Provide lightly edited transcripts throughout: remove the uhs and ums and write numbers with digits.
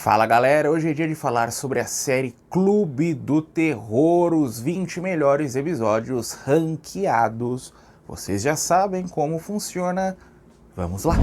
Fala galera, hoje é dia de falar sobre a série Clube do Terror, os 20 melhores episódios ranqueados. Vocês já sabem como funciona, vamos lá!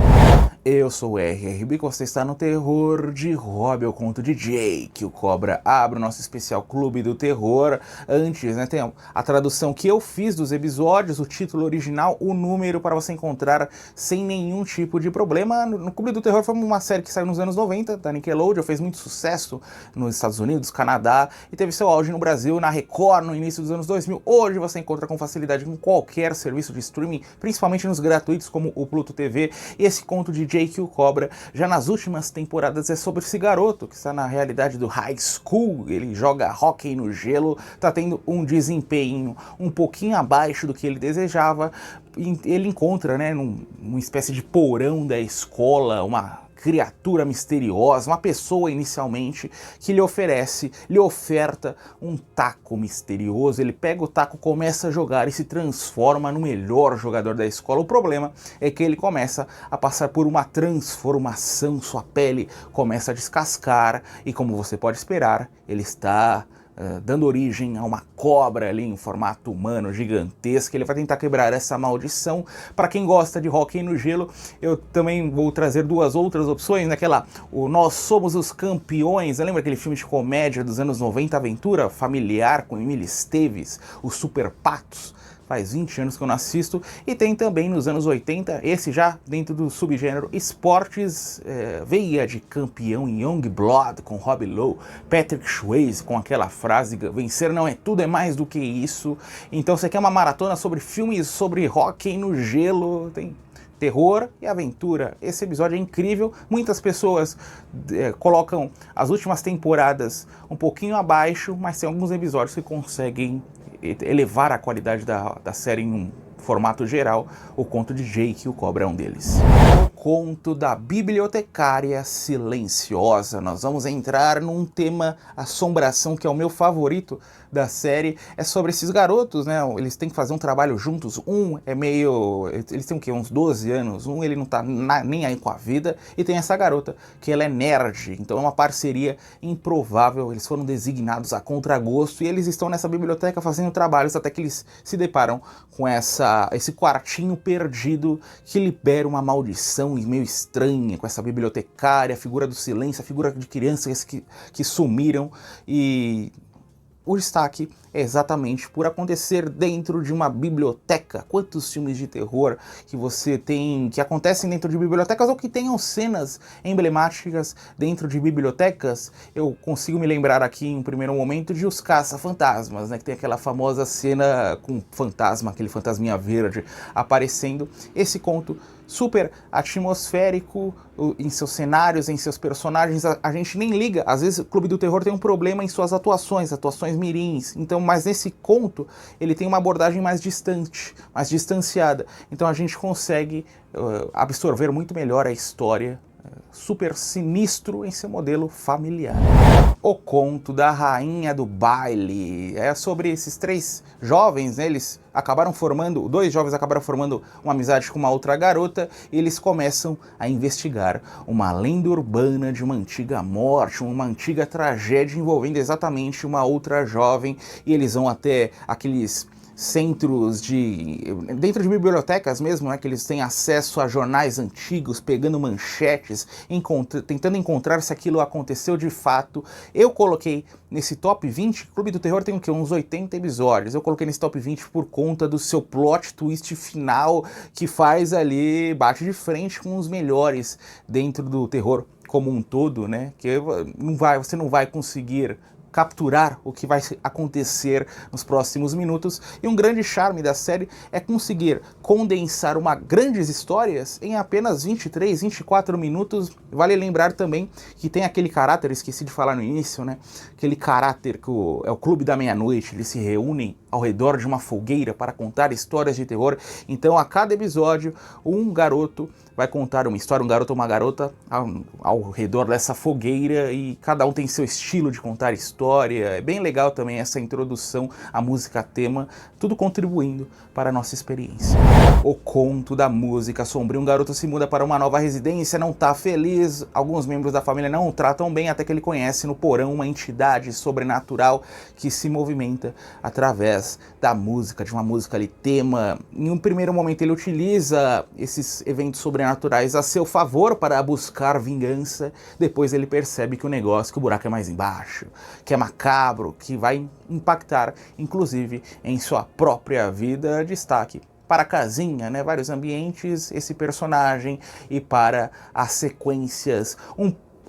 Eu sou o RRB, você está no Terror de Hobby, eu conto de Jake, o Cobra abre o nosso especial Clube do Terror. Antes, né, tem a tradução que eu fiz dos episódios, o título original, o número para você encontrar sem nenhum tipo de problema. No Clube do Terror foi uma série que saiu nos anos 90, da Nickelodeon, fez muito sucesso nos Estados Unidos, Canadá, e teve seu auge no Brasil, na Record, no início dos anos 2000. Hoje você encontra com facilidade em qualquer serviço de streaming, principalmente nos gratuitos como o Pluto TV, e esse conto de Jake o Cobra, já nas últimas temporadas, é sobre esse garoto que está na realidade do high school, ele joga hóquei no gelo, está tendo um desempenho um pouquinho abaixo do que ele desejava. Ele encontra, né, numa espécie de porão da escola, uma criatura misteriosa, uma pessoa inicialmente que lhe oferta um taco misterioso. Ele pega o taco, começa a jogar e se transforma no melhor jogador da escola. O problema é que ele começa a passar por uma transformação, sua pele começa a descascar e, como você pode esperar, ele está dando origem a uma cobra ali em formato humano gigantesca. Ele vai tentar quebrar essa maldição. Para quem gosta de hóquei no gelo, eu também vou trazer duas outras opções, naquela Nós Somos os Campeões. Lembra aquele filme de comédia dos anos 90, aventura familiar com Emília Esteves, os Super Patos? Faz 20 anos que eu não assisto. E tem também nos anos 80, esse já dentro do subgênero esportes, veia de campeão Young Blood com Rob Lowe, Patrick Swayze com aquela frase: vencer não é tudo, é mais do que isso. Então você quer uma maratona sobre filmes sobre hóquei no gelo, tem terror e aventura. Esse episódio é incrível. Muitas pessoas colocam as últimas temporadas um pouquinho abaixo, mas tem alguns episódios que conseguem elevar a qualidade da série em um formato geral. O conto de Jake o Cobra é um deles. O conto da bibliotecária silenciosa. Nós vamos entrar num tema assombração que é o meu favorito da série. É sobre esses garotos, né? Eles têm que fazer um trabalho juntos. Eles têm o quê? Uns 12 anos. Ele não tá nem aí com a vida. E tem essa garota que ela é nerd. Então é uma parceria improvável. Eles foram designados a contragosto e eles estão nessa biblioteca fazendo trabalhos até que eles se deparam com esse quartinho perdido que libera uma maldição meio estranha com essa bibliotecária, a figura do silêncio, a figura de crianças que sumiram. E o destaque é exatamente por acontecer dentro de uma biblioteca. Quantos filmes de terror que você tem que acontecem dentro de bibliotecas ou que tenham cenas emblemáticas dentro de bibliotecas? Eu consigo me lembrar aqui em um primeiro momento de Os Caça-Fantasmas, né, que tem aquela famosa cena com fantasma, aquele fantasminha verde aparecendo. Esse conto super atmosférico em seus cenários, em seus personagens, a gente nem liga. Às vezes o Clube do Terror tem um problema em suas atuações mirins. Então, mas nesse conto ele tem uma abordagem mais distante, mais distanciada. Então a gente consegue absorver muito melhor a história. Super sinistro em seu modelo familiar. O conto da rainha do baile é sobre esses três jovens, né? Dois jovens acabaram formando uma amizade com uma outra garota e eles começam a investigar uma lenda urbana de uma antiga morte, uma antiga tragédia envolvendo exatamente uma outra jovem, e eles vão até aqueles centros dentro de bibliotecas mesmo, né, que eles têm acesso a jornais antigos, pegando manchetes, tentando encontrar se aquilo aconteceu de fato. Eu coloquei nesse top 20, Clube do Terror tem o quê? Uns 80 episódios. Eu coloquei nesse top 20 por conta do seu plot twist final, que bate de frente com os melhores dentro do terror como um todo, né? Que você não vai conseguir capturar o que vai acontecer nos próximos minutos. E um grande charme da série é conseguir condensar grandes histórias em apenas 23, 24 minutos. Vale lembrar também que tem aquele caráter, esqueci de falar no início, né? Aquele caráter que é o Clube da Meia-Noite. Eles se reúnem ao redor de uma fogueira para contar histórias de terror. Então a cada episódio um garoto vai contar uma história, um garoto ou uma garota ao redor dessa fogueira, e cada um tem seu estilo de contar história. É bem legal também essa introdução, a música tema, tudo contribuindo para a nossa experiência. O conto da música sombria. Um garoto se muda para uma nova residência, não tá feliz, alguns membros da família não o tratam bem, até que ele conhece no porão uma entidade sobrenatural que se movimenta através da música, de uma música ali tema. Em um primeiro momento ele utiliza esses eventos sobrenaturais a seu favor para buscar vingança, depois ele percebe que o buraco é mais embaixo, que é macabro, que vai impactar inclusive em sua própria vida. Destaque para a casinha, né, vários ambientes, esse personagem, e para as sequências,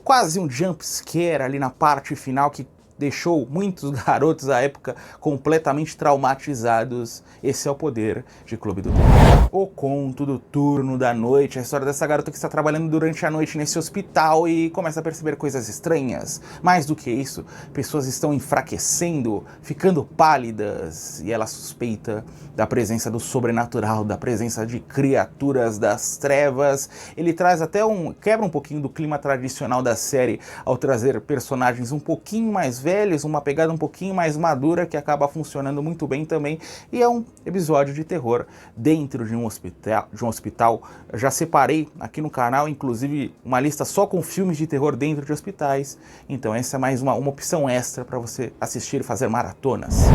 quase um jump scare ali na parte final que deixou muitos garotos da época completamente traumatizados. Esse é o poder de Clube do Terror. O conto do turno da noite, a história dessa garota que está trabalhando durante a noite nesse hospital e começa a perceber coisas estranhas. Mais do que isso, pessoas estão enfraquecendo, ficando pálidas, e ela suspeita da presença do sobrenatural, da presença de criaturas das trevas. Ele traz até quebra um pouquinho do clima tradicional da série ao trazer personagens um pouquinho mais velhos, uma pegada um pouquinho mais madura, que acaba funcionando muito bem também, e é um episódio de terror dentro de um hospital. Já separei aqui no canal, inclusive, uma lista só com filmes de terror dentro de hospitais, então essa é mais uma opção extra para você assistir e fazer maratonas.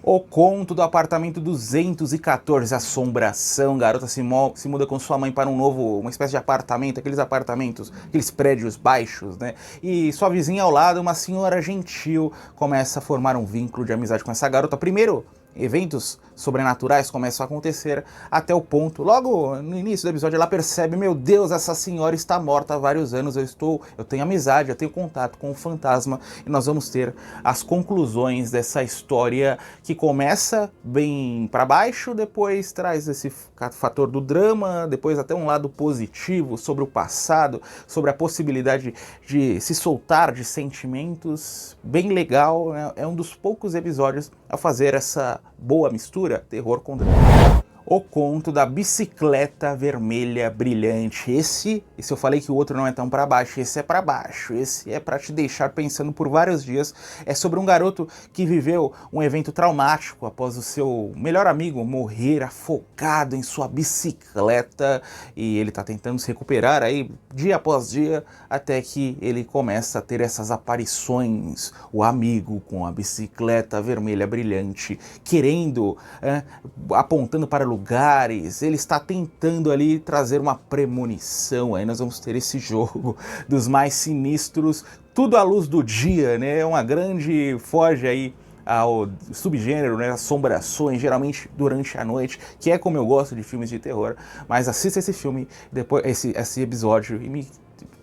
O conto do apartamento 214, assombração. Garota se muda com sua mãe para uma espécie de apartamento, aqueles prédios baixos, né? E sua vizinha ao lado, uma senhora gentil, começa a formar um vínculo de amizade com essa garota. Primeiro, eventos sobrenaturais começam a acontecer, até o ponto, logo no início do episódio, ela percebe: meu Deus, essa senhora está morta há vários anos, eu tenho amizade, eu tenho contato com o fantasma, e nós vamos ter as conclusões dessa história que começa bem para baixo, depois traz esse fator do drama, depois até um lado positivo sobre o passado, sobre a possibilidade de se soltar de sentimentos. Bem legal, né? É um dos poucos episódios a fazer essa boa mistura, terror com drama. O conto da bicicleta vermelha brilhante. Esse eu falei que o outro não é tão para baixo, esse é para baixo, esse é para te deixar pensando por vários dias. É sobre um garoto que viveu um evento traumático após o seu melhor amigo morrer afogado em sua bicicleta, e ele tá tentando se recuperar aí dia após dia, até que ele começa a ter essas aparições, o amigo com a bicicleta vermelha brilhante, querendo, apontando para lugares, ele está tentando ali trazer uma premonição. Aí nós vamos ter esse jogo dos mais sinistros, tudo à luz do dia, né? É uma grande foge aí ao subgênero, né? Assombrações, geralmente durante a noite, que é como eu gosto de filmes de terror. Mas assista esse filme, depois esse episódio, e me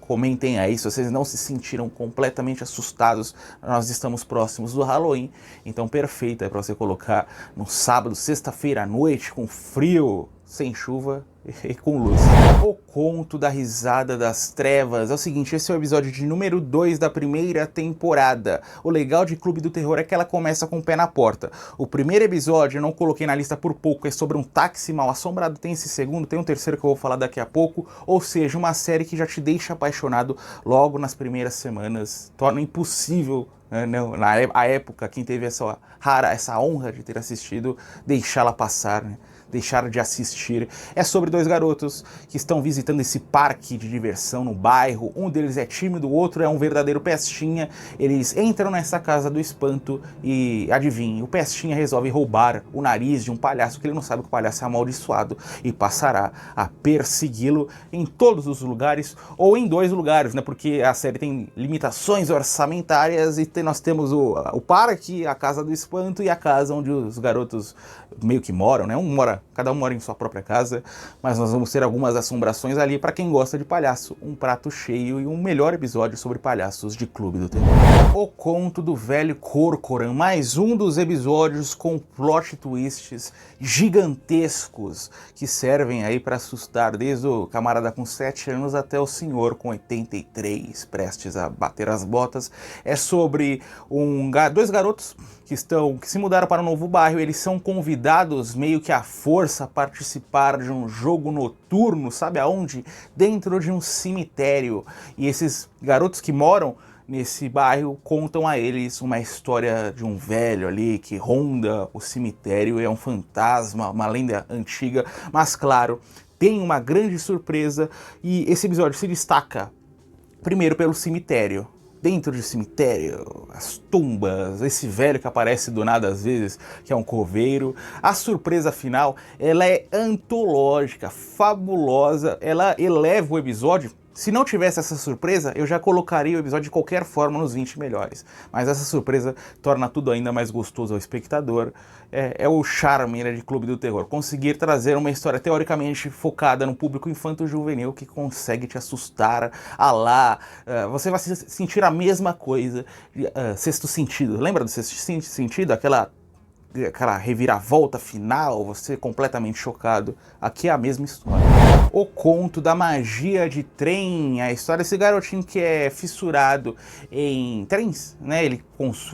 comentem aí se vocês não se sentiram completamente assustados. Nós estamos próximos do Halloween, então perfeito é para você colocar no sábado, sexta-feira à noite, com frio, sem chuva e com luz. O conto da risada das trevas. É o seguinte, esse é o episódio de número 2 da primeira temporada. O legal de Clube do Terror é que ela começa com o pé na porta. O primeiro episódio, eu não coloquei na lista por pouco, é sobre um táxi mal assombrado. Tem esse segundo, tem um terceiro que eu vou falar daqui a pouco. Ou seja, uma série que já te deixa apaixonado logo nas primeiras semanas. Torna impossível, na época, quem teve essa honra de ter assistido, deixá-la passar, né? Deixar de assistir. É sobre dois garotos que estão visitando esse parque de diversão no bairro. Um deles é tímido, o outro é um verdadeiro pestinha. Eles entram nessa casa do espanto e, adivinhe, o pestinha resolve roubar o nariz de um palhaço, que ele não sabe que o palhaço é amaldiçoado, e passará a persegui-lo em todos os lugares, ou em 2 lugares, né? Porque a série tem limitações orçamentárias, e nós temos o parque, a casa do espanto e a casa onde os garotos meio que moram, né? Cada um mora em sua própria casa, mas nós vamos ter algumas assombrações ali para quem gosta de palhaço. Um prato cheio e um melhor episódio sobre palhaços de Clube do Terror. O conto do velho Corcoran, mais um dos episódios com plot twists gigantescos que servem aí para assustar desde o camarada com 7 anos até o senhor com 83, prestes a bater as botas. É sobre dois garotos que se mudaram para um novo bairro. Eles são convidados meio que à força a participar de um jogo noturno, sabe aonde? Dentro de um cemitério. E esses garotos que moram nesse bairro contam a eles uma história de um velho ali que ronda o cemitério, é um fantasma, uma lenda antiga, mas claro, tem uma grande surpresa e esse episódio se destaca primeiro pelo cemitério. Dentro do cemitério, as tumbas, esse velho que aparece do nada às vezes, que é um coveiro. A surpresa final, ela é antológica, fabulosa, ela eleva o episódio. Se não tivesse essa surpresa, eu já colocaria o episódio de qualquer forma nos 20 melhores. Mas essa surpresa torna tudo ainda mais gostoso ao espectador. É o charme, né, de Clube do Terror. Conseguir trazer uma história teoricamente focada no público infanto-juvenil que consegue te assustar. Você vai sentir a mesma coisa. Sexto Sentido. Lembra do Sexto Sentido? Aquela reviravolta final, você completamente chocado. Aqui é a mesma história. O Conto da Magia de Trem, a história desse garotinho que é fissurado em trens, né? Ele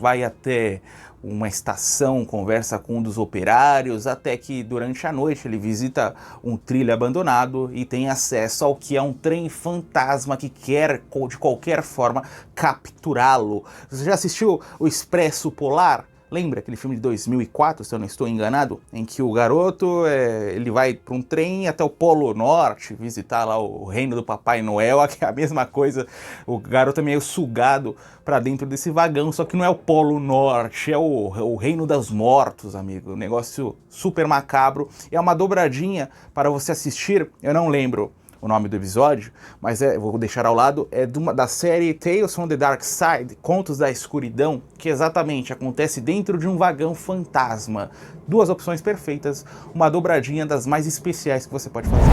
vai até uma estação, conversa com um dos operários, até que durante a noite ele visita um trilho abandonado e tem acesso ao que é um trem fantasma que quer, de qualquer forma, capturá-lo. Você já assistiu o Expresso Polar? Lembra aquele filme de 2004, se eu não estou enganado, em que o garoto ele vai para um trem até o Polo Norte, visitar lá o reino do Papai Noel, que é a mesma coisa, o garoto é meio sugado para dentro desse vagão, só que não é o Polo Norte, é o reino dos mortos, amigo, um negócio super macabro, é uma dobradinha para você assistir, eu não lembro o nome do episódio, mas vou deixar ao lado, da série Tales from the Dark Side, Contos da Escuridão, que exatamente acontece dentro de um vagão fantasma. Duas opções perfeitas, uma dobradinha das mais especiais que você pode fazer.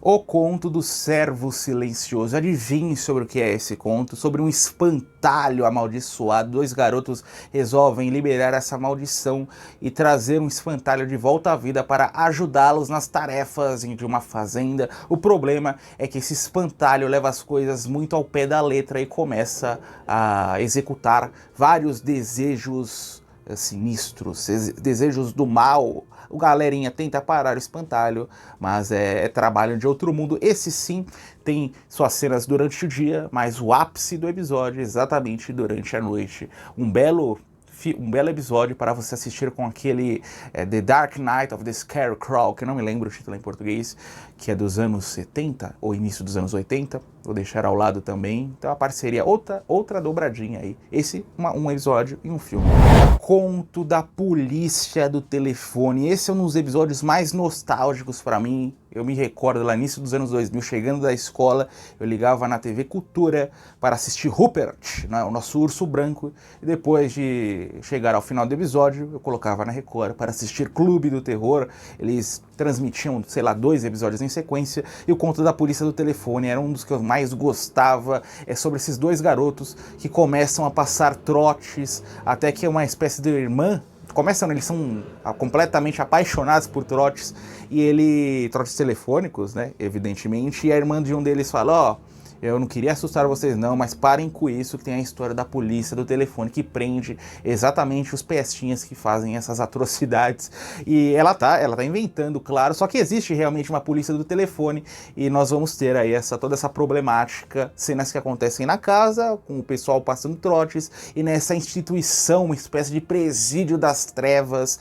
O Conto do Servo Silencioso. Adivinhe sobre o que é esse conto? Sobre um espantalho amaldiçoado. Dois garotos resolvem liberar essa maldição e trazer um espantalho de volta à vida para ajudá-los nas tarefas de uma fazenda. O problema é que esse espantalho leva as coisas muito ao pé da letra e começa a executar vários desejos sinistros, desejos do mal. O galerinha tenta parar o espantalho, mas é trabalho de outro mundo. Esse sim tem suas cenas durante o dia, mas o ápice do episódio é exatamente durante a noite. Um belo episódio para você assistir com aquele The Dark Knight of the Scarecrow, que eu não me lembro o título em português, que é dos anos 70 ou início dos anos 80. Vou deixar ao lado também. Então a parceria, outra dobradinha aí. Esse, um episódio e um filme. Conto da Polícia do Telefone. Esse é um dos episódios mais nostálgicos para mim. Eu me recordo lá início dos anos 2000, chegando da escola, eu ligava na TV Cultura para assistir Rupert, né, o nosso urso branco, e depois de chegar ao final do episódio, eu colocava na Record para assistir Clube do Terror. Eles transmitiam, sei lá, 2 episódios em sequência, e o Conto da Polícia do Telefone era um dos que eu mais gostava. É sobre esses dois garotos que começam a passar trotes, até que uma espécie de irmã, eles são completamente apaixonados por trotes, trotes telefônicos, né, evidentemente, e a irmã de um deles fala, ó, eu não queria assustar vocês não, mas parem com isso, que tem a história da polícia do telefone que prende exatamente os pestinhas que fazem essas atrocidades. E ela tá inventando, claro, só que existe realmente uma polícia do telefone e nós vamos ter aí toda essa problemática, cenas que acontecem na casa, com o pessoal passando trotes, e nessa instituição, uma espécie de presídio das trevas.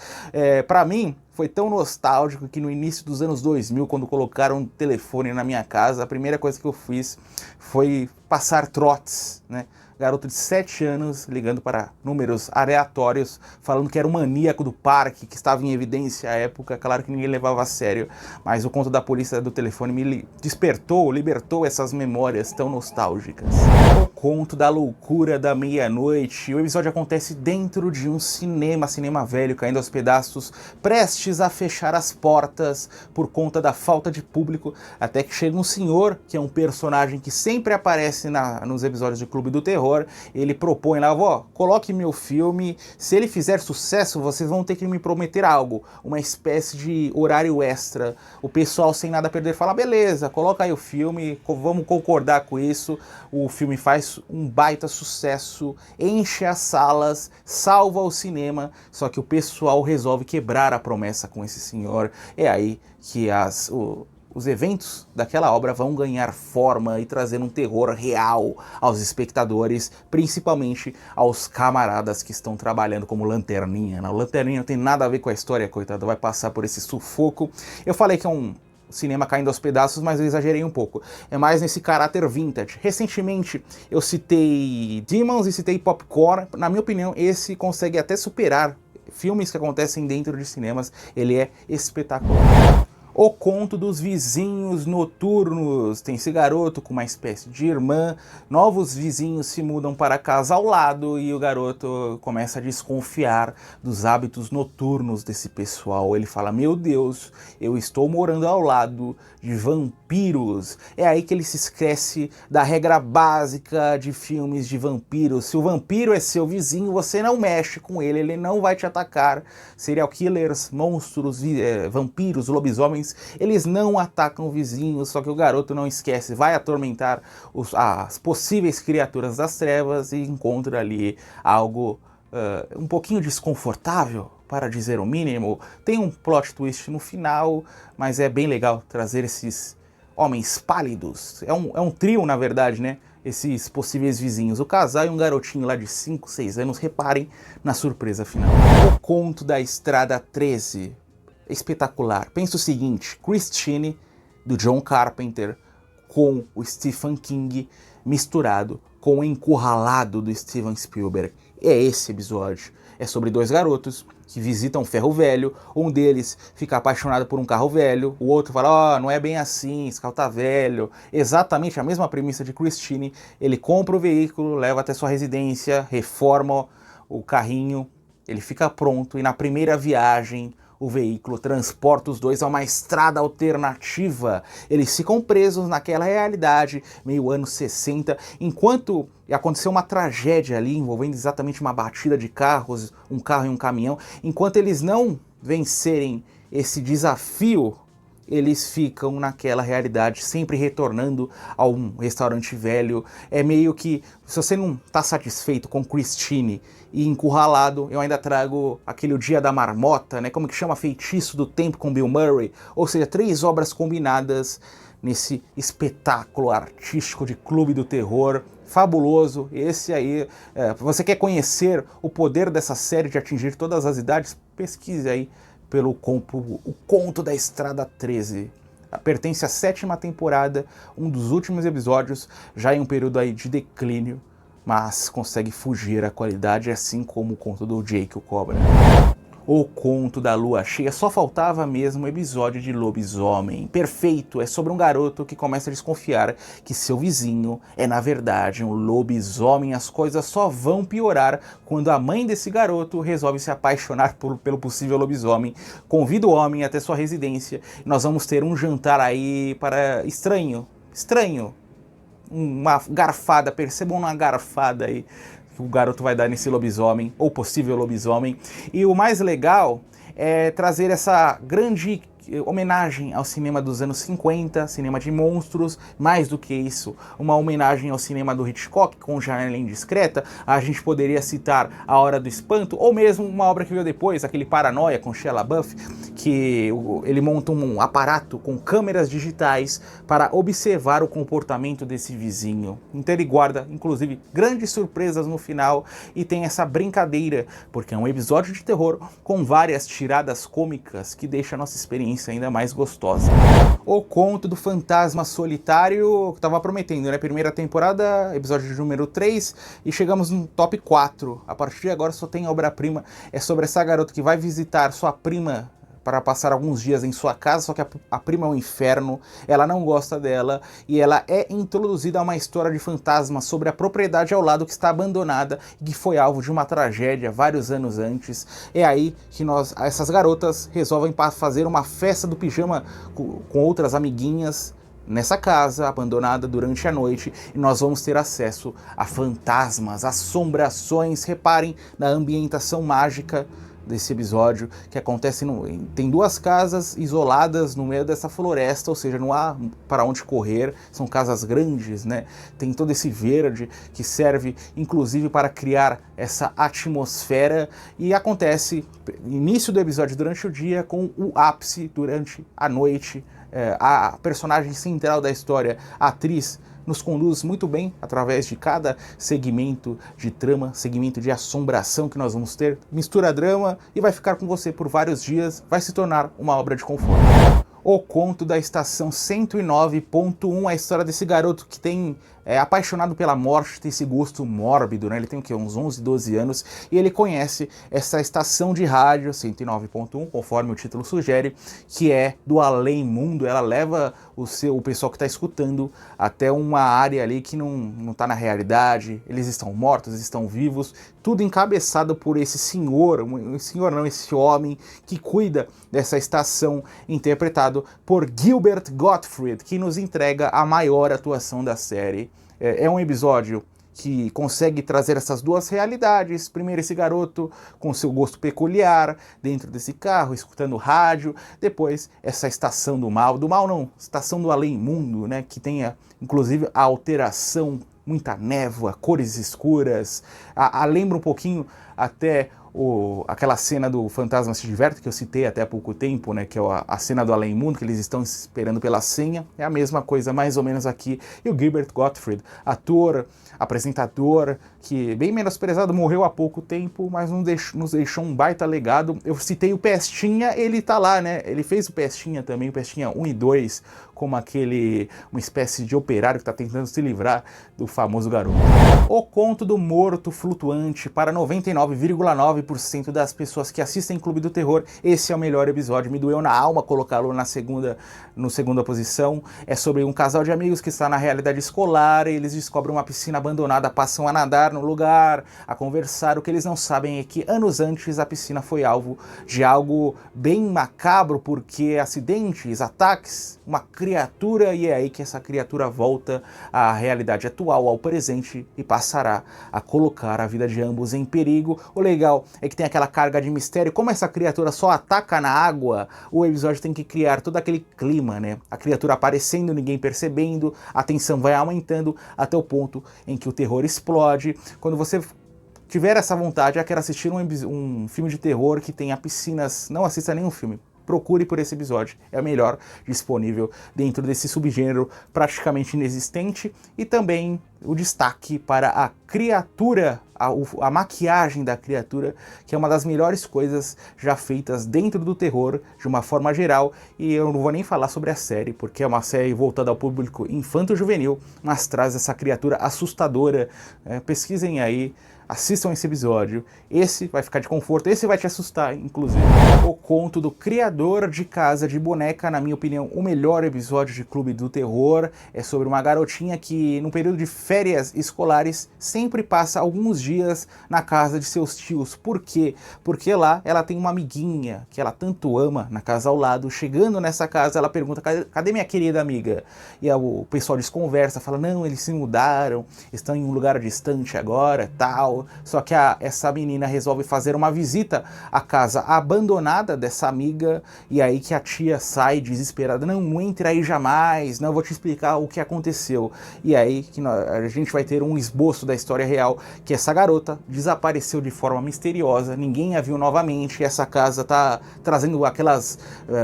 Pra mim, foi tão nostálgico que no início dos anos 2000, quando colocaram um telefone na minha casa, a primeira coisa que eu fiz foi passar trotes, né? Garoto de 7 anos ligando para números aleatórios, falando que era um maníaco do parque, que estava em evidência à época. Claro que ninguém levava a sério, mas o Conto da Polícia do Telefone me libertou essas memórias tão nostálgicas. O Conto da Loucura da Meia-Noite. O episódio acontece dentro de um cinema velho, caindo aos pedaços, prestes a fechar as portas por conta da falta de público, até que chega um senhor, que é um personagem que sempre aparece nos episódios de Clube do Terror. Ele propõe lá, coloque meu filme, se ele fizer sucesso, vocês vão ter que me prometer algo, uma espécie de horário extra. O pessoal, sem nada a perder, fala, beleza, coloca aí o filme, vamos concordar com isso. O filme faz um baita sucesso, enche as salas, salva o cinema, só que o pessoal resolve quebrar a promessa com esse senhor. É aí que os eventos daquela obra vão ganhar forma e trazer um terror real aos espectadores, principalmente aos camaradas que estão trabalhando como Lanterninha. O Lanterninha não tem nada a ver com a história, coitado, vai passar por esse sufoco. Eu falei que é um cinema caindo aos pedaços, mas eu exagerei um pouco. É mais nesse caráter vintage. Recentemente eu citei Demons e citei Popcorn. Na minha opinião, esse consegue até superar filmes que acontecem dentro de cinemas. Ele é espetacular. O Conto dos Vizinhos Noturnos. Tem esse garoto com uma espécie de irmã. Novos vizinhos se mudam para a casa ao lado e o garoto começa a desconfiar dos hábitos noturnos desse pessoal. Ele fala, meu Deus, eu estou morando ao lado de vampiros. É aí que ele se esquece da regra básica de filmes de vampiros. Se o vampiro é seu vizinho, você não mexe com ele, ele não vai te atacar. Serial killers, monstros, vampiros, lobisomens, eles não atacam vizinhos, só que o garoto não esquece, vai atormentar as possíveis criaturas das trevas e encontra ali algo um pouquinho desconfortável, para dizer o mínimo. Tem um plot twist no final, mas é bem legal trazer esses homens pálidos. É um trio, na verdade, né? Esses possíveis vizinhos, o casal e um garotinho lá de 5, 6 anos. Reparem na surpresa final. O Conto da Estrada 13. Espetacular. Pensa o seguinte, Christine, do John Carpenter, com o Stephen King, misturado com o Encurralado, do Steven Spielberg. É esse episódio. É sobre dois garotos que visitam um ferro velho, um deles fica apaixonado por um carro velho, o outro fala, não é bem assim, esse carro tá velho. Exatamente a mesma premissa de Christine. Ele compra o veículo, leva até sua residência, reforma o carrinho, ele fica pronto e na primeira viagem o veículo transporta os dois a uma estrada alternativa. Eles ficam presos naquela realidade, meio anos 60, enquanto aconteceu uma tragédia ali, envolvendo exatamente uma batida de carros, um carro e um caminhão. Enquanto eles não vencerem esse desafio, eles ficam naquela realidade, sempre retornando a um restaurante velho. É meio que, se você não está satisfeito com Christine e Encurralado, eu ainda trago aquele O Dia da Marmota, né? Como que chama? Feitiço do Tempo, com Bill Murray. Ou seja, 3 obras combinadas nesse espetáculo artístico de Clube do Terror. Fabuloso. Esse aí, você quer conhecer o poder dessa série de atingir todas as idades? Pesquise aí pelo O Conto da Estrada 13. Pertence à 7ª temporada, um dos últimos episódios, já em um período aí de declínio, mas consegue fugir à qualidade, assim como o conto do Jake o Cobra. O Conto da Lua Cheia, só faltava mesmo o episódio de lobisomem. Perfeito, é sobre um garoto que começa a desconfiar que seu vizinho é na verdade um lobisomem. As coisas só vão piorar quando a mãe desse garoto resolve se apaixonar pelo possível lobisomem, convida o homem até sua residência e nós vamos ter um jantar aí para estranho, uma garfada, percebam uma garfada aí que o garoto vai dar nesse lobisomem, ou possível lobisomem. E o mais legal é trazer essa grande homenagem ao cinema dos anos 50, cinema de monstros. Mais do que isso, uma homenagem ao cinema do Hitchcock, com Janela Indiscreta. A gente poderia citar A Hora do Espanto, ou mesmo uma obra que veio depois, aquele Paranoia, com Shia LaBeouf, que ele monta um aparato com câmeras digitais para observar o comportamento desse vizinho. Então ele guarda, inclusive, grandes surpresas no final e tem essa brincadeira, porque é um episódio de terror com várias tiradas cômicas que deixa a nossa experiência ainda mais gostosa. O Conto do Fantasma Solitário, que tava prometendo, né? Primeira temporada, episódio número 3, e chegamos no top 4. A partir de agora só tem obra-prima. É sobre essa garota que vai visitar sua prima para passar alguns dias em sua casa, só que a prima é um inferno, ela não gosta dela, e ela é introduzida a uma história de fantasma sobre a propriedade ao lado que está abandonada e que foi alvo de uma tragédia vários anos antes. É aí que essas garotas resolvem fazer uma festa do pijama com outras amiguinhas nessa casa abandonada durante a noite, e nós vamos ter acesso a fantasmas, assombrações. Reparem na ambientação mágica desse episódio, que acontece tem 2 casas isoladas no meio dessa floresta, ou seja, não há para onde correr, são casas grandes, né? Tem todo esse verde que serve inclusive para criar essa atmosfera, e acontece início do episódio durante o dia com o ápice durante a noite. a personagem central da história, a atriz, nos conduz muito bem através de cada segmento de trama, segmento de assombração que nós vamos ter, mistura drama e vai ficar com você por vários dias, vai se tornar uma obra de conforto. O Conto da Estação 109.1, a história desse garoto que é apaixonado pela morte, tem esse gosto mórbido, né? Ele tem o quê? Uns 11, 12 anos, e ele conhece essa estação de rádio 109.1, conforme o título sugere, que é do além-mundo. Ela leva o pessoal que está escutando até uma área ali que não está na realidade, eles estão mortos, estão vivos, tudo encabeçado por esse esse homem que cuida dessa estação, interpretado por Gilbert Gottfried, que nos entrega a maior atuação da série. É um episódio que consegue trazer essas duas realidades. Primeiro, esse garoto com seu gosto peculiar, dentro desse carro, escutando rádio. Depois, essa estação do mal não, estação do além-mundo, né, que tenha, inclusive, a alteração, muita névoa, cores escuras. Lembra um pouquinho até aquela cena do Fantasma Se Diverte, que eu citei até há pouco tempo, né, que é a cena do além-mundo, que eles estão esperando pela senha. É a mesma coisa, mais ou menos, aqui. E o Gilbert Gottfried, ator, apresentador, que bem menosprezado, morreu há pouco tempo, mas nos deixou um baita legado. Eu citei o Pestinha, ele tá lá, né? Ele fez o Pestinha também, o Pestinha 1 e 2, como uma espécie de operário que tá tentando se livrar do famoso garoto. O Conto do Morto Flutuante, para 99,9% das pessoas que assistem Clube do Terror, esse é o melhor episódio. Me doeu na alma colocá-lo na segunda posição. É sobre um casal de amigos que está na realidade escolar, e eles descobrem uma piscina abandonada, passam a nadar no lugar, a conversar. O que eles não sabem é que anos antes a piscina foi alvo de algo bem macabro, porque acidentes, ataques, uma criatura, e é aí que essa criatura volta à realidade atual, ao presente, e passará a colocar a vida de ambos em perigo. O legal é que tem aquela carga de mistério. Como essa criatura só ataca na água, o episódio tem que criar todo aquele clima, né? A criatura aparecendo, ninguém percebendo, a tensão vai aumentando até o ponto em que o terror explode. Quando você tiver essa vontade, quero assistir um filme de terror que tenha piscinas, não assista nenhum filme. Procure por esse episódio, é o melhor disponível dentro desse subgênero praticamente inexistente. E também o destaque para a criatura, a maquiagem da criatura, que é uma das melhores coisas já feitas dentro do terror, de uma forma geral. E eu não vou nem falar sobre a série, porque é uma série voltada ao público infanto-juvenil, mas traz essa criatura assustadora. Pesquisem aí, assistam esse episódio, esse vai ficar de conforto, esse vai te assustar, inclusive. O Conto do Criador de Casa de Boneca, na minha opinião, o melhor episódio de Clube do Terror. É sobre uma garotinha que, no período de férias escolares, sempre passa alguns dias na casa de seus tios. Por quê? Porque lá ela tem uma amiguinha que ela tanto ama na casa ao lado. Chegando nessa casa, ela pergunta: cadê minha querida amiga? E o pessoal desconversa, fala: não, eles se mudaram, estão em um lugar distante agora, tal. Só que essa menina resolve fazer uma visita à casa abandonada dessa amiga, e aí que a tia sai desesperada: não entre aí jamais, não, eu vou te explicar o que aconteceu. E aí que a gente vai ter um esboço da história real, que essa garota desapareceu de forma misteriosa, ninguém a viu novamente, e essa casa tá trazendo aquelas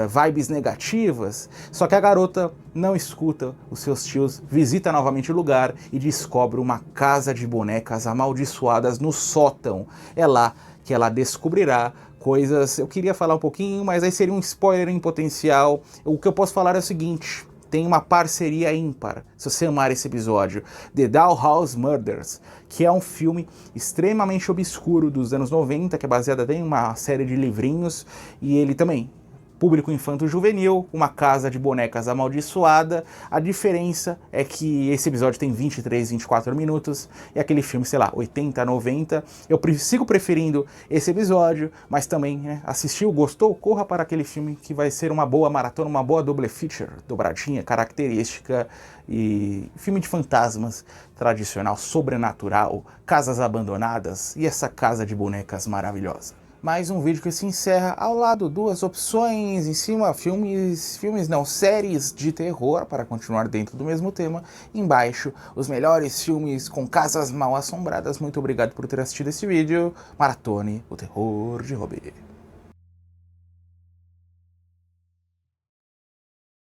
vibes negativas. Só que a garota não escuta os seus tios, visita novamente o lugar e descobre uma casa de bonecas amaldiçoadas no sótão. É lá que ela descobrirá coisas. Eu queria falar um pouquinho, mas aí seria um spoiler em potencial. O que eu posso falar é o seguinte: tem uma parceria ímpar, se você amar esse episódio, The Dollhouse Murders, que é um filme extremamente obscuro dos anos 90, que é baseado até em uma série de livrinhos, e ele também, público infanto-juvenil, uma casa de bonecas amaldiçoada. A diferença é que esse episódio tem 23, 24 minutos, e aquele filme, sei lá, 80, 90. Eu sigo preferindo esse episódio, mas também, né, assistiu, gostou? Corra para aquele filme, que vai ser uma boa maratona, uma boa double feature, dobradinha, característica, e filme de fantasmas tradicional, sobrenatural, casas abandonadas e essa casa de bonecas maravilhosa. Mais um vídeo que se encerra ao lado duas opções em cima, séries de terror, para continuar dentro do mesmo tema. Embaixo, os melhores filmes com casas mal assombradas. Muito obrigado por ter assistido esse vídeo. Maratone o terror de Robê.